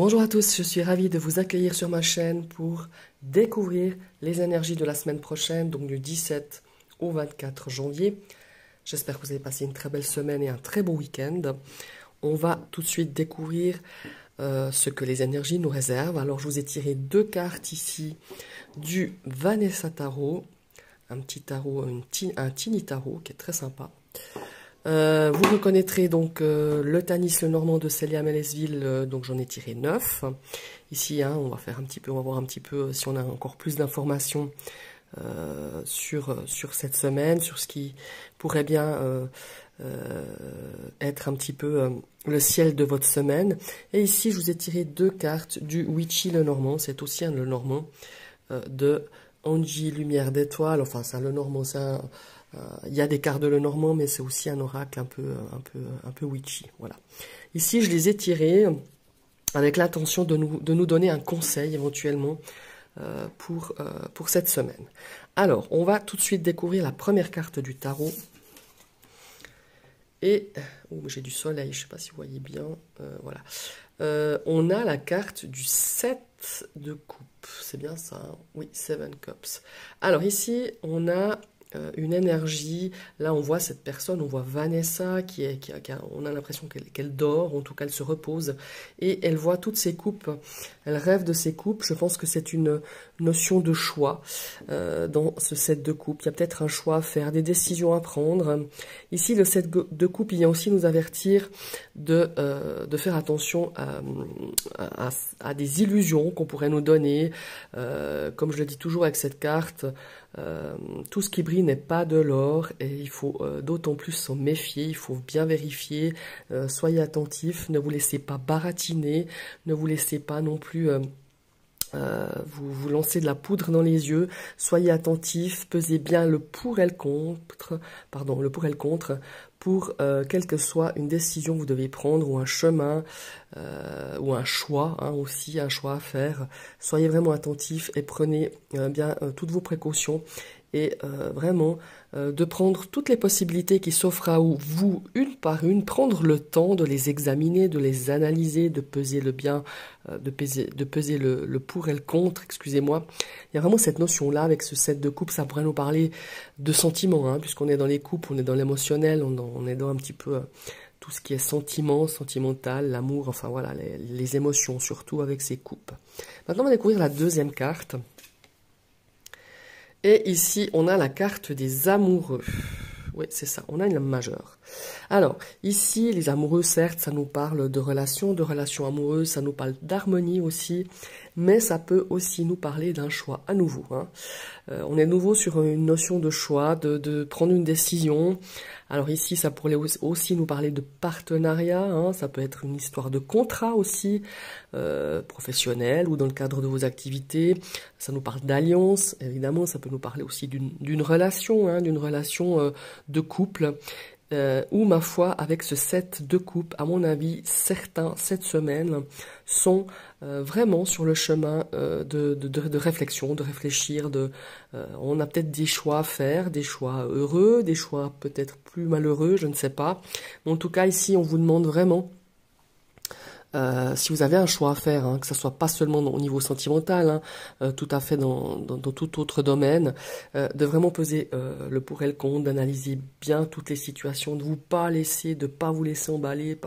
Bonjour à tous, je suis ravie de vous accueillir sur ma chaîne pour découvrir les énergies de la semaine prochaine, donc du 17 au 24 janvier. J'espère que vous avez passé une très belle semaine et un très beau week-end. On va tout de suite découvrir ce que les énergies nous réservent. Alors je vous ai tiré deux cartes ici du Vanessa Tarot, un petit tarot, un tiny tarot qui est très sympa. Vous reconnaîtrez donc le Tanis le Normand de Célia Mélesville, donc j'en ai tiré 9. Ici, on va faire un petit peu, on va voir un petit peu si on a encore plus d'informations sur cette semaine, sur ce qui pourrait bien être un petit peu le ciel de votre semaine. Et ici, je vous ai tiré deux cartes du Witchy le Normand, c'est aussi un le Normand de Angie Lumière d'étoiles, enfin c'est un le Normand, c'est un... il y a des cartes de le Normand, mais c'est aussi un oracle un peu witchy. Voilà. Ici, je les ai tirés avec l'intention de nous donner un conseil éventuellement pour cette semaine. Alors, on va tout de suite découvrir la première carte du tarot. Et j'ai du soleil, je ne sais pas si vous voyez bien. Voilà. On a la carte du 7 de coupe. C'est bien ça, hein? Oui, 7 Cups. Alors ici, on a une énergie, là on voit cette personne, on voit Vanessa, on a l'impression qu'elle dort, en tout cas elle se repose, et elle voit toutes ses coupes, elle rêve de ses coupes. Je pense que c'est une notion de choix dans ce set de coupe. Il y a peut-être un choix à faire, des décisions à prendre. Ici, le set de coupe, il vient aussi nous avertir de faire attention à des illusions qu'on pourrait nous donner. Comme je le dis toujours avec cette carte, tout ce qui brille n'est pas de l'or et il faut d'autant plus s'en méfier, il faut bien vérifier, soyez attentifs, ne vous laissez pas baratiner, ne vous laissez pas non plus vous lancez de la poudre dans les yeux, soyez attentifs, pesez bien le pour et le contre, pour quelle que soit une décision que vous devez prendre ou un chemin ou un choix, aussi un choix à faire. Soyez vraiment attentifs et prenez bien toutes vos précautions et vraiment de prendre toutes les possibilités qui s'offrent à vous, une par une, prendre le temps de les examiner, de les analyser, de peser le bien, de peser le pour et le contre, excusez-moi. Il y a vraiment cette notion-là avec ce set de coupe, ça pourrait nous parler de sentiments, puisqu'on est dans les coupes, on est dans l'émotionnel, on est dans un petit peu tout ce qui est sentiment, sentimental, l'amour, enfin voilà, les émotions, surtout avec ces coupes. Maintenant, on va découvrir la deuxième carte. Et ici, on a la carte des amoureux. Oui, c'est ça, on a une lame majeure. Alors, ici, les amoureux, certes, ça nous parle de relations amoureuses, ça nous parle d'harmonie aussi, mais ça peut aussi nous parler d'un choix à nouveau. On est nouveau sur une notion de choix, de prendre une décision. Alors ici, ça pourrait aussi nous parler de partenariat, ça peut être une histoire de contrat aussi, professionnel ou dans le cadre de vos activités. Ça nous parle d'alliance, évidemment, ça peut nous parler aussi d'une relation, de couple. Ou ma foi, avec ce set de coupe, à mon avis, certains cette semaine sont vraiment sur le chemin de réflexion, de réfléchir. On a peut-être des choix à faire, des choix heureux, des choix peut-être plus malheureux, je ne sais pas. Mais en tout cas, ici, on vous demande vraiment, si vous avez un choix à faire, que ce soit pas seulement au niveau sentimental, tout à fait dans tout autre domaine, de vraiment peser le pour et le contre, d'analyser bien toutes les situations, de pas vous laisser emballer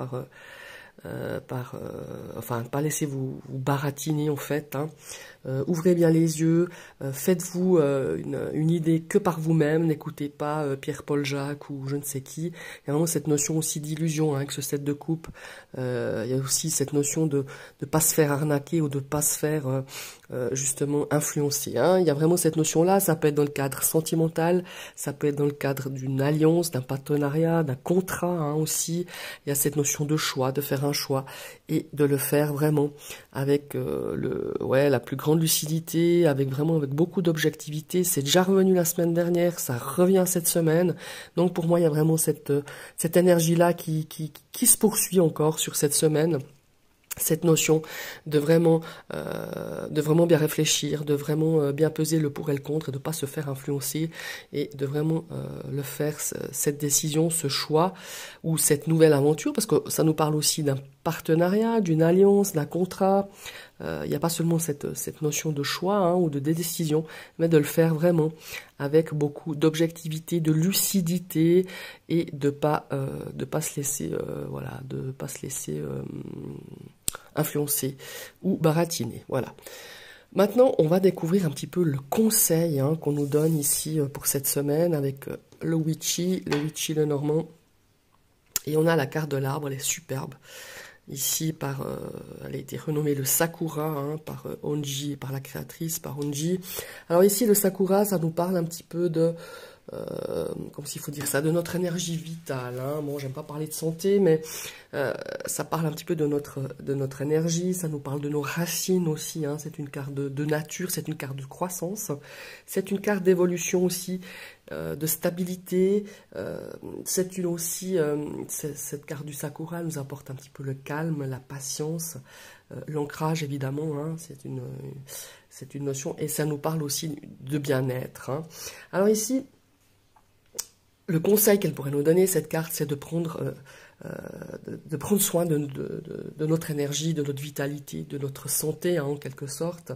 enfin, pas laisser vous baratiner en fait. Ouvrez bien les yeux, faites-vous une idée que par vous-même, n'écoutez pas Pierre-Paul Jacques ou je ne sais qui. Il y a vraiment cette notion aussi d'illusion avec ce set de coupe. Il y a aussi cette notion de pas se faire arnaquer ou de pas se faire justement influencer. Il y a vraiment cette notion-là, ça peut être dans le cadre sentimental, ça peut être dans le cadre d'une alliance, d'un partenariat, d'un contrat aussi. Il y a cette notion de choix, de faire un choix et de le faire vraiment avec la plus grande lucidité, avec beaucoup d'objectivité. C'est déjà revenu la semaine dernière, ça revient cette semaine. Donc pour moi, il y a vraiment cette énergie-là qui se poursuit encore sur cette semaine. cette notion de vraiment bien réfléchir, de vraiment bien peser le pour et le contre, et de pas se faire influencer, et de vraiment le faire, cette décision, ce choix, ou cette nouvelle aventure, parce que ça nous parle aussi d'un partenariat, d'une alliance, d'un contrat. Il n'y a pas seulement cette notion de choix, hein, ou de décision, mais de le faire vraiment avec beaucoup d'objectivité, de lucidité, et de pas se laisser de pas se laisser influencer ou baratiner. Voilà. Maintenant, on va découvrir un petit peu le conseil, hein, qu'on nous donne ici pour cette semaine avec le Witchy Lenormand. Et on a la carte de l'arbre, elle est superbe. Ici, elle a été renommée le Sakura, hein, par Onji, par la créatrice, par Onji. Alors ici, le Sakura, ça nous parle un petit peu de, comme s'il faut dire ça, de notre énergie vitale. Hein. Bon, j'aime pas parler de santé, mais ça parle un petit peu de notre énergie, ça nous parle de nos racines aussi. Hein. C'est une carte de nature, c'est une carte de croissance, c'est une carte d'évolution aussi, de stabilité. C'est une aussi, cette carte du Sakura nous apporte un petit peu le calme, la patience, l'ancrage évidemment. Hein. C'est une notion, et ça nous parle aussi de bien-être. Hein. Alors ici, le conseil qu'elle pourrait nous donner, cette carte, c'est de prendre soin de notre énergie, de notre vitalité, de notre santé, hein, en quelque sorte.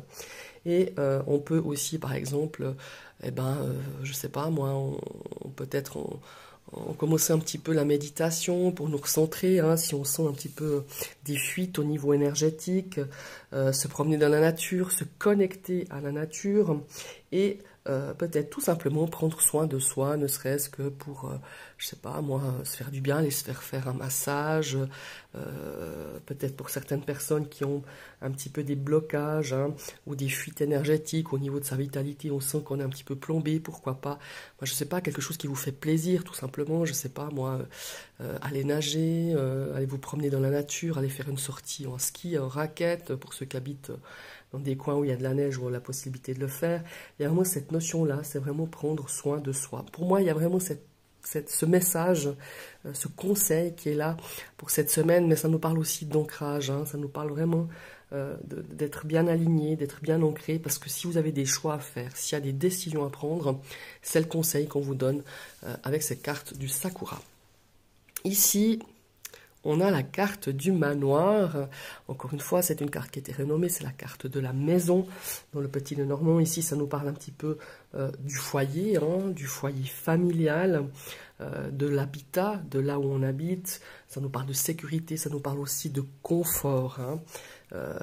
Et on peut aussi, par exemple, je sais pas moi, on commencer un petit peu la méditation pour nous recentrer, hein, si on sent un petit peu des fuites au niveau énergétique, se promener dans la nature, se connecter à la nature, et peut-être tout simplement prendre soin de soi, ne serait-ce que pour, je sais pas moi, se faire du bien, aller se faire un massage, peut-être pour certaines personnes qui ont un petit peu des blocages, hein, ou des fuites énergétiques au niveau de sa vitalité, on sent qu'on est un petit peu plombé, pourquoi pas, moi je sais pas, quelque chose qui vous fait plaisir tout simplement, je sais pas moi, aller nager, aller vous promener dans la nature, aller faire une sortie en ski, en raquette, pour ceux qui habitent dans des coins où il y a de la neige, ou la possibilité de le faire. Il y a vraiment cette notion-là, c'est vraiment prendre soin de soi. Pour moi, il y a vraiment ce message, ce conseil qui est là pour cette semaine, mais ça nous parle aussi d'ancrage, hein, ça nous parle vraiment d'être bien aligné, d'être bien ancré, parce que si vous avez des choix à faire, s'il y a des décisions à prendre, c'est le conseil qu'on vous donne avec cette carte du Sakura. Ici, on a la carte du manoir. Encore une fois, c'est une carte qui a été renommée, c'est la carte de la maison. Dans le Petit Lenormand, ici, ça nous parle un petit peu du foyer, hein, du foyer familial, de l'habitat, de là où on habite. Ça nous parle de sécurité, ça nous parle aussi de confort. Hein.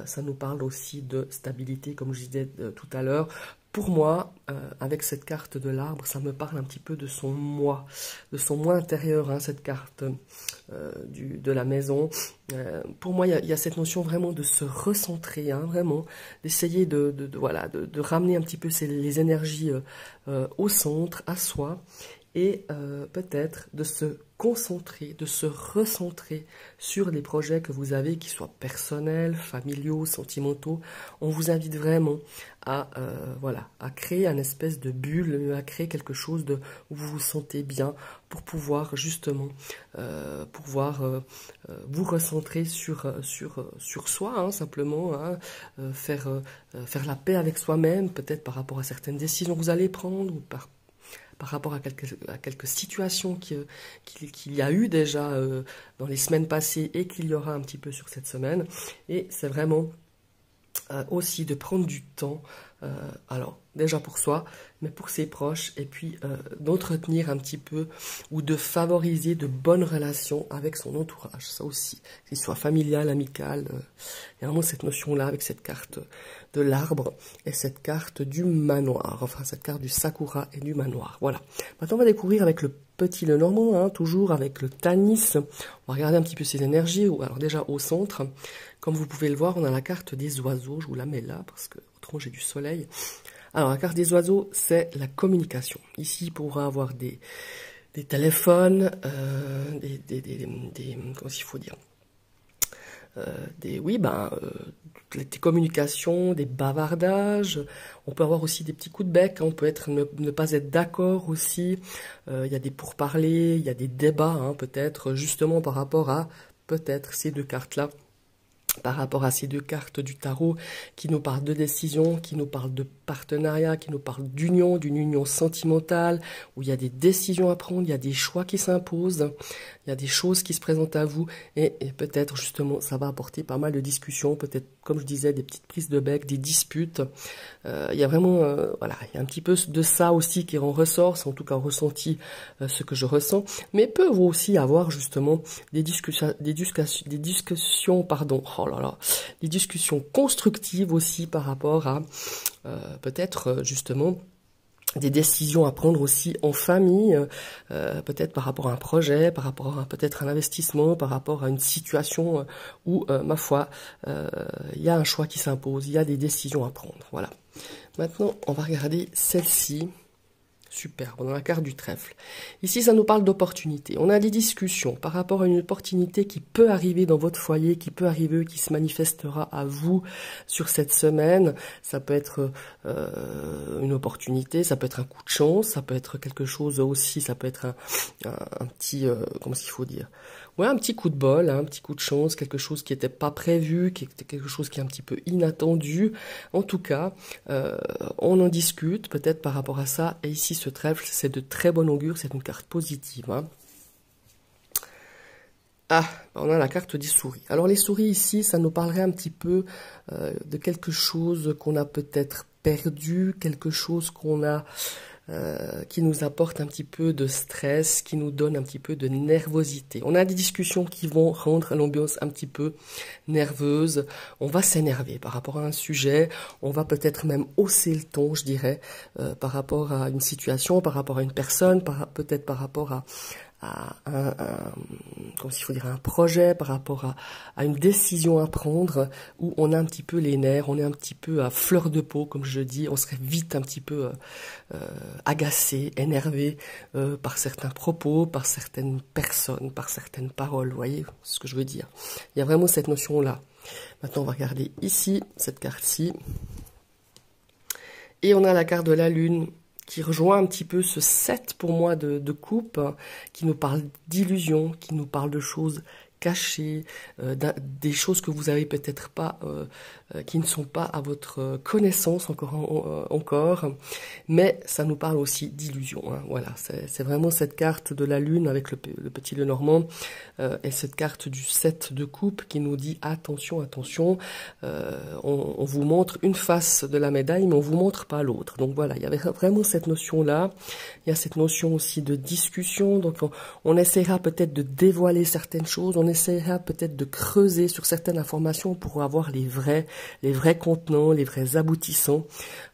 Ça nous parle aussi de stabilité, comme je disais tout à l'heure. Pour moi, avec cette carte de l'arbre, ça me parle un petit peu de son moi intérieur, hein, cette carte de la maison. Pour moi, il y a cette notion vraiment de se recentrer, hein, vraiment, d'essayer de ramener un petit peu les énergies au centre, à soi, et peut-être de se concentrer, de se recentrer sur les projets que vous avez, qu'ils soient personnels, familiaux, sentimentaux. On vous invite vraiment à créer un espèce de bulle, à créer quelque chose où vous vous sentez bien, pour pouvoir justement vous recentrer sur soi, hein, simplement, hein, faire la paix avec soi-même, peut-être par rapport à certaines décisions que vous allez prendre, ou par rapport à quelques situations qu'il y a eu déjà dans les semaines passées, et qu'il y aura un petit peu sur cette semaine. Et c'est vraiment aussi de prendre du temps, alors déjà pour soi, mais pour ses proches, et puis d'entretenir un petit peu, ou de favoriser de bonnes relations avec son entourage, ça aussi, qu'il soit familial, amical. Il y a vraiment cette notion-là avec cette carte de l'arbre et cette carte du manoir, enfin cette carte du Sakura et du manoir. Voilà. Maintenant, on va découvrir avec le Petit Lenormand, hein, toujours avec le Tanis. On va regarder un petit peu ses énergies. Alors déjà au centre, comme vous pouvez le voir, on a la carte des oiseaux. Je vous la mets là parce que autrement j'ai du soleil. Alors la carte des oiseaux, c'est la communication. Ici, il pourra avoir des téléphones, comment il faut dire, des communications, des bavardages. On peut avoir aussi des petits coups de bec, hein. On peut ne pas être d'accord aussi. Il y a des pourparlers, il y a des débats, hein, peut-être justement par rapport à peut-être ces deux cartes-là. par rapport à ces deux cartes du tarot qui nous parlent de décision, qui nous parlent de partenariat, qui nous parlent d'union, d'une union sentimentale, où il y a des décisions à prendre, il y a des choix qui s'imposent, il y a des choses qui se présentent à vous, et peut-être justement ça va apporter pas mal de discussions, peut-être comme je disais, des petites prises de bec, des disputes. Il y a vraiment, voilà, il y a un petit peu de ça aussi qui en ressort, c'est en tout cas ressenti ce que je ressens, mais peut aussi avoir justement des discussions, pardon, oh là là, des discussions constructives aussi par rapport à peut-être justement des décisions à prendre aussi en famille, peut-être par rapport à un projet, par rapport à peut-être un investissement, par rapport à une situation où, ma foi, il y a un choix qui s'impose, il y a des décisions à prendre. Voilà. Maintenant, on va regarder celle-ci. Super, on a la carte du trèfle. Ici, ça nous parle d'opportunités. On a des discussions par rapport à une opportunité qui peut arriver dans votre foyer, qui peut arriver, qui se manifestera à vous sur cette semaine. Ça peut être une opportunité, ça peut être un coup de chance, ça peut être quelque chose aussi, ça peut être un petit, comment il faut dire, ouais, un petit coup de bol, hein, un petit coup de chance, quelque chose qui n'était pas prévu, qui était quelque chose qui est un petit peu inattendu. En tout cas, on en discute peut-être par rapport à ça. Et ici, ce trèfle, c'est de très bon augure, c'est une carte positive. Hein. Ah, on a la carte des souris. Alors les souris ici, ça nous parlerait un petit peu de quelque chose qu'on a peut-être perdu, quelque chose qu'on a... qui nous apporte un petit peu de stress, qui nous donne un petit peu de nervosité. On a des discussions qui vont rendre l'ambiance un petit peu nerveuse. On va s'énerver par rapport à un sujet. On va peut-être même hausser le ton, je dirais, par rapport à une situation, par rapport à une personne, peut-être par rapport à comme s'il faut dire un projet, par rapport à une décision à prendre, où on a un petit peu les nerfs, on est un petit peu à fleur de peau, comme je dis, on serait vite un petit peu agacé, énervé par certains propos, par certaines personnes, par certaines paroles, vous voyez ce que je veux dire. Il y a vraiment cette notion-là. Maintenant, on va regarder ici, cette carte-ci, et on a la carte de la Lune, qui rejoint un petit peu ce 7 pour moi de coupe, qui nous parle d'illusions, qui nous parle de choses cachées, des choses que vous avez peut-être pas, qui ne sont pas à votre connaissance encore, mais ça nous parle aussi d'illusions. Hein. Voilà, c'est vraiment cette carte de la Lune avec le petit Lenormand et cette carte du 7 de coupe qui nous dit attention, attention, on vous montre une face de la médaille, mais on vous montre pas l'autre. Donc voilà, il y avait vraiment cette notion-là. Il y a cette notion aussi de discussion. Donc on essaiera peut-être de dévoiler certaines choses, on essaiera peut-être de creuser sur certaines informations pour avoir les vrais contenants, les vrais aboutissants,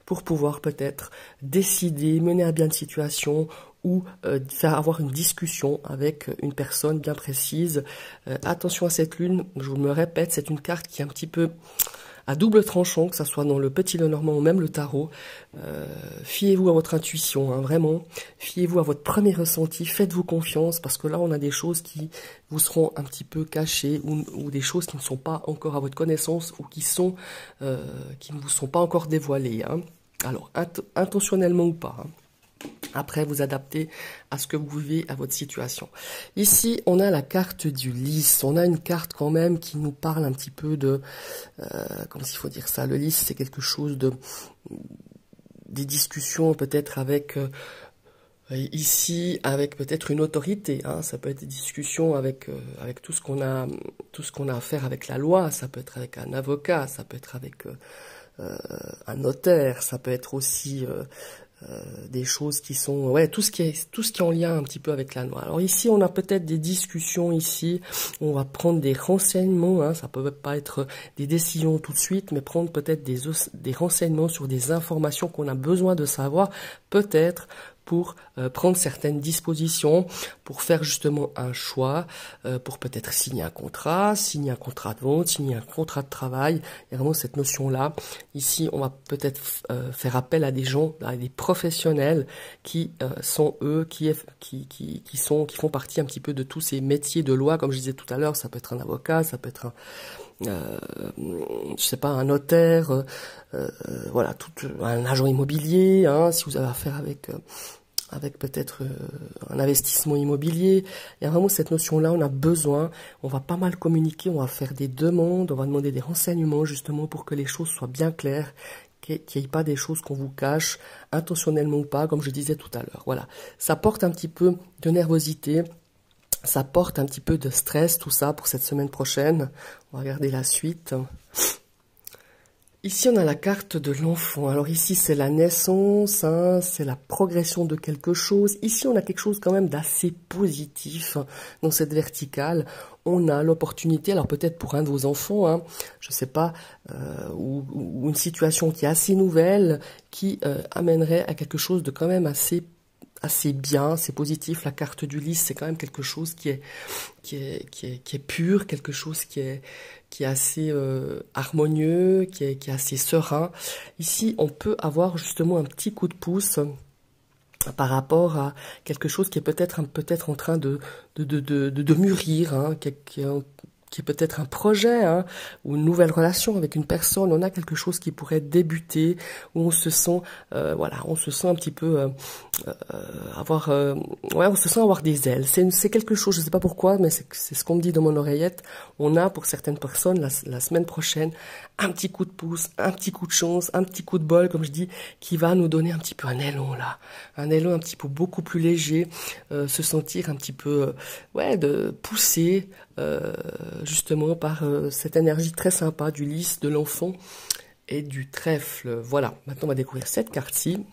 pour pouvoir peut-être décider, mener à bien une situation ou avoir une discussion avec une personne bien précise. Attention à cette lune, je me répète, c'est une carte qui est un petit peu à double tranchant, que ça soit dans le petit Lenormand ou même le tarot. Fiez-vous à votre intuition, hein, vraiment. Fiez-vous à votre premier ressenti, faites-vous confiance, parce que là, on a des choses qui vous seront un petit peu cachées, ou des choses qui ne sont pas encore à votre connaissance, ou qui ne vous sont pas encore dévoilées. Hein. Alors, intentionnellement ou pas. Hein. Après, vous adaptez à ce que vous vivez, à votre situation. Ici, on a la carte du lys. On a une carte quand même qui nous parle un petit peu de... comment il faut dire ça? Le lys, c'est quelque chose de... des discussions peut-être avec... ici, avec peut-être une autorité. Hein. Ça peut être des discussions avec tout ce qu'on a à faire avec la loi. Ça peut être avec un avocat. Ça peut être avec un notaire. Ça peut être aussi... des choses qui sont, ouais, tout ce qui est en lien un petit peu avec la loi. Alors ici, on a peut-être des discussions ici, on va prendre des renseignements, hein, ça peut pas être des décisions tout de suite, mais prendre peut-être des renseignements sur des informations qu'on a besoin de savoir, peut-être pour prendre certaines dispositions, pour faire justement un choix, pour peut-être signer un contrat de vente, signer un contrat de travail. Il y a vraiment cette notion-là. Ici, on va peut-être faire appel à des gens, à des professionnels qui sont eux, qui font partie un petit peu de tous ces métiers de loi. Comme je disais tout à l'heure, ça peut être un avocat, ça peut être je sais pas, un notaire, voilà, un agent immobilier, hein, si vous avez affaire avec avec peut-être un investissement immobilier. Il y a vraiment cette notion-là, on a besoin, on va pas mal communiquer, on va faire des demandes, on va demander des renseignements justement pour que les choses soient bien claires, qu'il n'y ait pas des choses qu'on vous cache, intentionnellement ou pas, comme je disais tout à l'heure. Voilà, ça porte un petit peu de nervosité, ça porte un petit peu de stress, tout ça, pour cette semaine prochaine. On va regarder la suite. Ici, on a la carte de l'enfant. Alors ici, c'est la naissance, hein, c'est la progression de quelque chose. Ici, on a quelque chose quand même d'assez positif hein, dans cette verticale. On a l'opportunité, alors peut-être pour un de vos enfants, hein, je sais pas, ou une situation qui est assez nouvelle, qui amènerait à quelque chose de quand même assez bien, c'est positif. La carte du lys, c'est quand même quelque chose qui est pur, quelque chose qui est assez harmonieux, qui est assez serein. Ici, on peut avoir justement un petit coup de pouce par rapport à quelque chose qui est peut-être en train de mûrir, hein, qui est peut-être un projet hein, ou une nouvelle relation avec une personne. On a quelque chose qui pourrait débuter, où on se sent, on se sent un petit peu on se sent avoir des ailes. C'est quelque chose, je sais pas pourquoi, mais c'est ce qu'on me dit dans mon oreillette. On a pour certaines personnes la semaine prochaine un petit coup de pouce, un petit coup de chance, un petit coup de bol, comme je dis, qui va nous donner un petit peu un élan là, un élan un petit peu beaucoup plus léger, se sentir un petit peu de pousser justement par cette énergie très sympa du lys, de l'enfant et du trèfle. Voilà, maintenant on va découvrir cette carte-ci.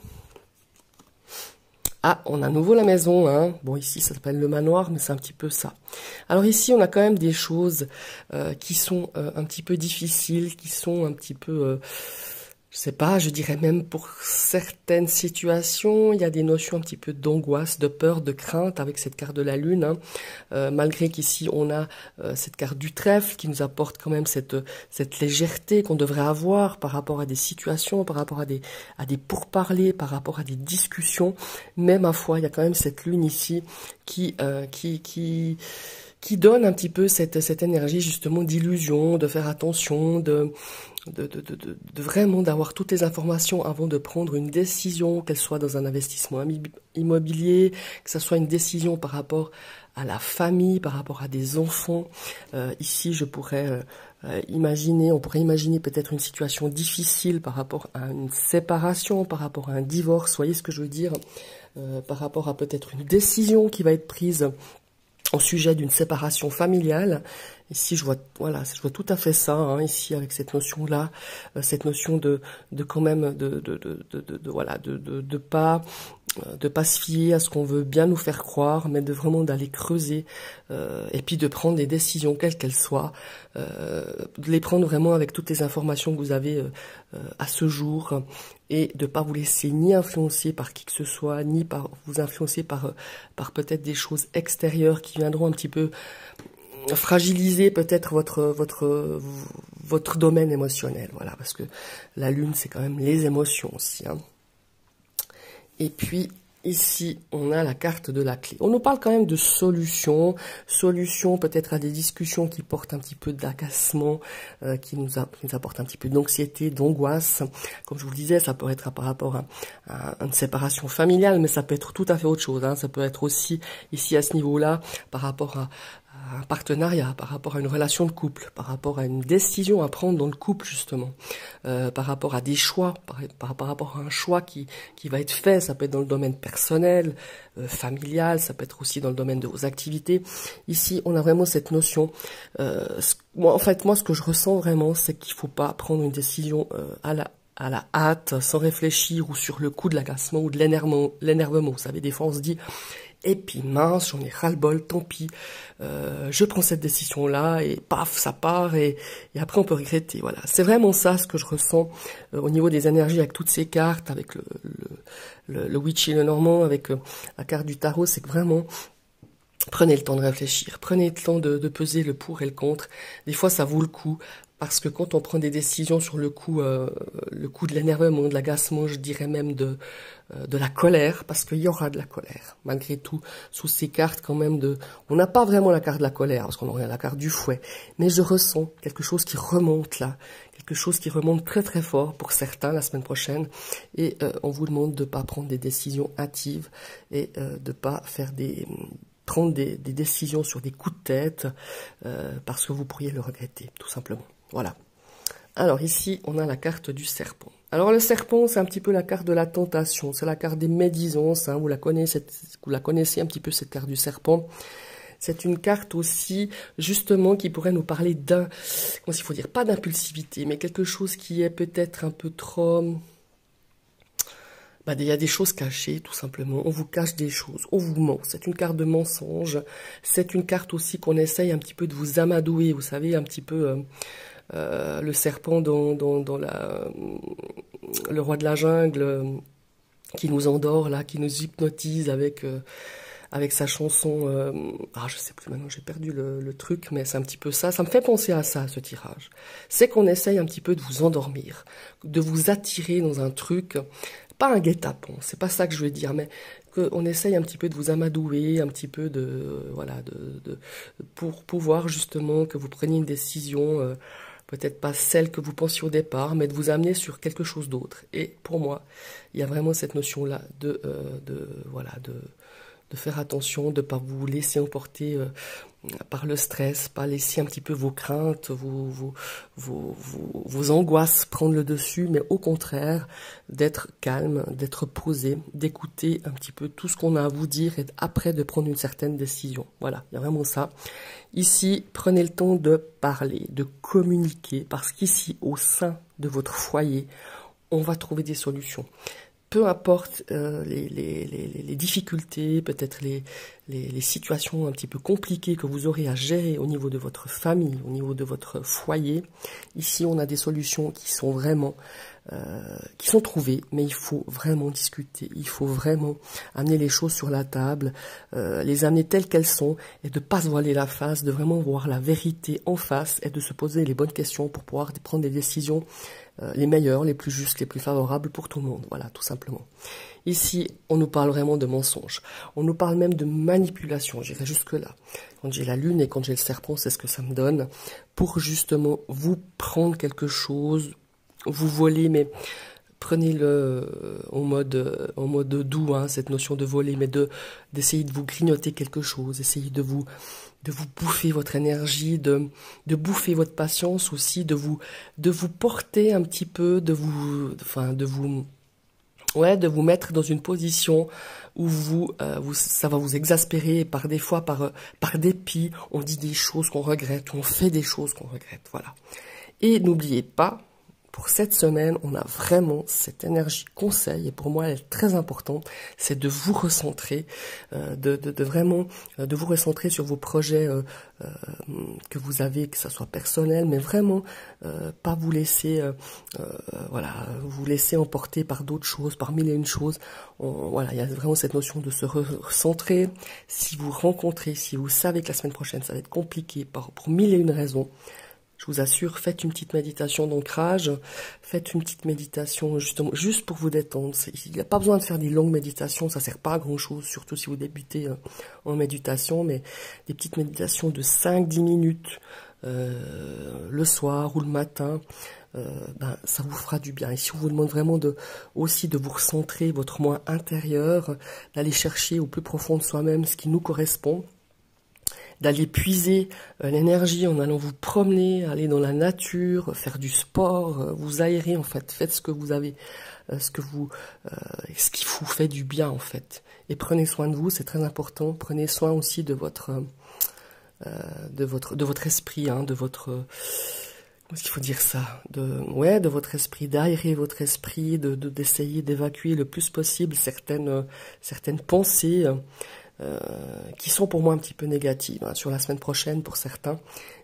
Ah, on a à nouveau la maison, hein. Bon, ici, ça s'appelle le manoir, mais c'est un petit peu ça. Alors ici, on a quand même des choses qui sont un petit peu difficiles, qui sont un petit peu... je sais pas, je dirais même pour certaines situations, il y a des notions un petit peu d'angoisse, de peur, de crainte avec cette carte de la lune. Hein. Malgré qu'ici on a cette carte du trèfle qui nous apporte quand même cette légèreté qu'on devrait avoir par rapport à des situations, par rapport à des pourparlers, par rapport à des discussions. Mais ma foi, il y a quand même cette lune ici qui donne un petit peu cette énergie justement d'illusion, de faire attention, de vraiment d'avoir toutes les informations avant de prendre une décision, qu'elle soit dans un investissement immobilier, que ce soit une décision par rapport à la famille, par rapport à des enfants. Ici, je pourrais on pourrait imaginer peut-être une situation difficile par rapport à une séparation, par rapport à un divorce, voyez ce que je veux dire, par rapport à peut-être une décision qui va être prise au sujet d'une séparation familiale. Ici, je vois tout à fait ça, hein, ici, avec cette notion-là, cette notion de quand même, de pas se fier à ce qu'on veut bien nous faire croire, mais de vraiment d'aller creuser, et puis de prendre des décisions, quelles qu'elles soient, de les prendre vraiment avec toutes les informations que vous avez à ce jour, et de pas vous laisser ni influencer par qui que ce soit, ni vous influencer par peut-être des choses extérieures qui viendront un petit peu fragiliser peut-être votre domaine émotionnel, voilà, parce que la lune c'est quand même les émotions aussi, hein. Et puis ici on a la carte de la clé. On nous parle quand même de solutions peut-être à des discussions qui portent un petit peu d'agacement, qui nous apportent un petit peu d'anxiété, d'angoisse. Comme je vous le disais, ça peut être par rapport à une séparation familiale, mais ça peut être tout à fait autre chose, hein. Ça peut être aussi ici à ce niveau-là par rapport à un partenariat, par rapport à une relation de couple, par rapport à une décision à prendre dans le couple justement, par rapport à des choix, par rapport à un choix qui va être fait. Ça peut être dans le domaine personnel, familial, ça peut être aussi dans le domaine de vos activités. Ici, on a vraiment cette notion. Moi, ce que je ressens vraiment, c'est qu'il faut pas prendre une décision à la hâte, sans réfléchir, ou sur le coup de l'agacement ou de l'énervement. Vous savez, des fois on se dit, et puis mince, j'en ai ras-le-bol, tant pis, je prends cette décision-là, et paf, ça part, et après on peut regretter. Voilà, c'est vraiment ça ce que je ressens au niveau des énergies avec toutes ces cartes, avec le witch et le normand, avec la carte du tarot, c'est que vraiment, prenez le temps de réfléchir, prenez le temps de peser le pour et le contre. Des fois, ça vaut le coup. Parce que quand on prend des décisions sur le coup de l'énervement, de l'agacement, je dirais même de la colère, parce qu'il y aura de la colère, malgré tout, sous ces cartes quand même on n'a pas vraiment la carte de la colère, parce qu'on aurait la carte du fouet, mais je ressens quelque chose qui remonte là, quelque chose qui remonte très très fort pour certains la semaine prochaine, et on vous demande de ne pas prendre des décisions hâtives, et de pas faire prendre des décisions sur des coups de tête, parce que vous pourriez le regretter, tout simplement. Voilà. Alors ici, on a la carte du serpent. Alors le serpent, c'est un petit peu la carte de la tentation, c'est la carte des médisances, hein, vous la connaissez un petit peu cette carte du serpent. C'est une carte aussi, justement, qui pourrait nous parler comment il faut dire, pas d'impulsivité, mais quelque chose qui est peut-être un peu trop... il y a des choses cachées, tout simplement. On vous cache des choses, on vous ment. C'est une carte de mensonge. C'est une carte aussi qu'on essaye un petit peu de vous amadouer. Vous savez, un petit peu le serpent dans le roi de la jungle qui nous endort, là, qui nous hypnotise avec sa chanson. Je sais plus maintenant, j'ai perdu le truc, mais c'est un petit peu ça. Ça me fait penser à ça, ce tirage. C'est qu'on essaye un petit peu de vous endormir, de vous attirer dans un truc... Pas un guet-apens, c'est pas ça que je veux dire, mais qu'on essaye un petit peu de vous amadouer, un petit peu pour pouvoir justement que vous preniez une décision, peut-être pas celle que vous pensiez au départ, mais de vous amener sur quelque chose d'autre. Et pour moi, il y a vraiment cette notion-là de faire attention, de ne pas vous laisser emporter par le stress, pas laisser un petit peu vos craintes, vos angoisses prendre le dessus, mais au contraire, d'être calme, d'être posé, d'écouter un petit peu tout ce qu'on a à vous dire et après de prendre une certaine décision. Voilà, il y a vraiment ça. Ici, prenez le temps de parler, de communiquer, parce qu'ici, au sein de votre foyer, on va trouver des solutions. Peu importe les difficultés, peut-être les situations un petit peu compliquées que vous aurez à gérer au niveau de votre famille, au niveau de votre foyer, ici on a des solutions qui sont vraiment qui sont trouvées, mais il faut vraiment discuter, il faut vraiment amener les choses sur la table, les amener telles qu'elles sont et de pas se voiler la face, de vraiment voir la vérité en face et de se poser les bonnes questions pour pouvoir prendre des décisions les meilleures, les plus justes, les plus favorables pour tout le monde. Voilà, tout simplement. Ici, on nous parle vraiment de mensonges. On nous parle même de manipulation, j'irai jusque-là. Quand j'ai la lune et quand j'ai le serpent, c'est ce que ça me donne, pour justement vous prendre quelque chose, vous voler, mais prenez-le en mode doux, hein, cette notion de voler, mais d'essayer de vous grignoter quelque chose, essayez de vous bouffer votre énergie, de bouffer votre patience aussi, de vous porter un petit peu, de vous mettre dans une position où ça va vous exaspérer, par des fois, par dépit, on dit des choses qu'on regrette, on fait des choses qu'on regrette, voilà. Et n'oubliez pas, pour cette semaine, on a vraiment cette énergie conseil, et pour moi, elle est très importante, c'est de vous recentrer, vraiment vous recentrer sur vos projets que vous avez, que ça soit personnel, mais vraiment pas vous laisser, vous laisser emporter par d'autres choses, par mille et une choses. Il y a vraiment cette notion de se recentrer. Si vous savez que la semaine prochaine, ça va être compliqué pour mille et une raisons, je vous assure, faites une petite méditation d'ancrage, faites une petite méditation justement, juste pour vous détendre. Il n'y a pas besoin de faire des longues méditations, ça sert pas à grand chose, surtout si vous débutez en méditation, mais des petites méditations de 5-10 minutes le soir ou le matin, ça vous fera du bien. Et si on vous demande vraiment aussi de vous recentrer votre moi intérieur, d'aller chercher au plus profond de soi-même ce qui nous correspond, d'aller puiser l'énergie en allant vous promener, aller dans la nature, faire du sport, vous aérer en fait, faites ce que vous avez, ce qui vous fait du bien en fait. Et prenez soin de vous, c'est très important. Prenez soin aussi de votre esprit, hein, de votre comment est-ce qu'il faut dire ça, de votre esprit, d'aérer votre esprit, d'essayer d'évacuer le plus possible certaines pensées. Qui sont pour moi un petit peu négatives, hein, sur la semaine prochaine pour certains,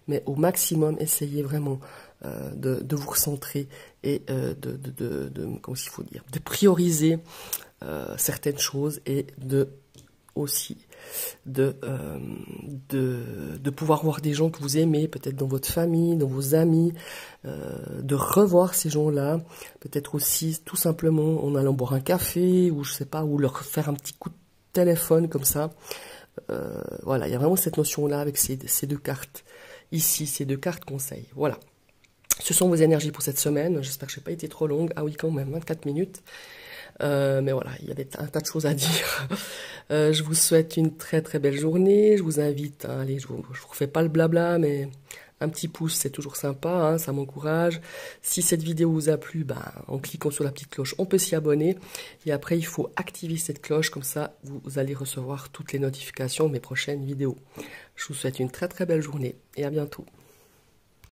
mais au maximum, essayez vraiment de vous recentrer et comment il faut dire, de prioriser certaines choses et de aussi de pouvoir voir des gens que vous aimez, peut-être dans votre famille, dans vos amis, de revoir ces gens-là, peut-être aussi tout simplement en allant boire un café, ou je sais pas, ou leur faire un petit coup de téléphone comme ça. Voilà, il y a vraiment cette notion-là avec ces deux cartes. Ici, ces deux cartes conseils. Voilà. Ce sont vos énergies pour cette semaine. J'espère que je n'ai pas été trop longue. Ah oui, quand même, 24 minutes. Mais voilà, il y avait un tas de choses à dire. Je vous souhaite une très très belle journée. Je vous invite, allez, je vous refais pas le blabla, mais un petit pouce, c'est toujours sympa, hein, ça m'encourage. Si cette vidéo vous a plu, ben, en cliquant sur la petite cloche, on peut s'y abonner. Et après, il faut activer cette cloche, comme ça, vous allez recevoir toutes les notifications de mes prochaines vidéos. Je vous souhaite une très très belle journée et à bientôt.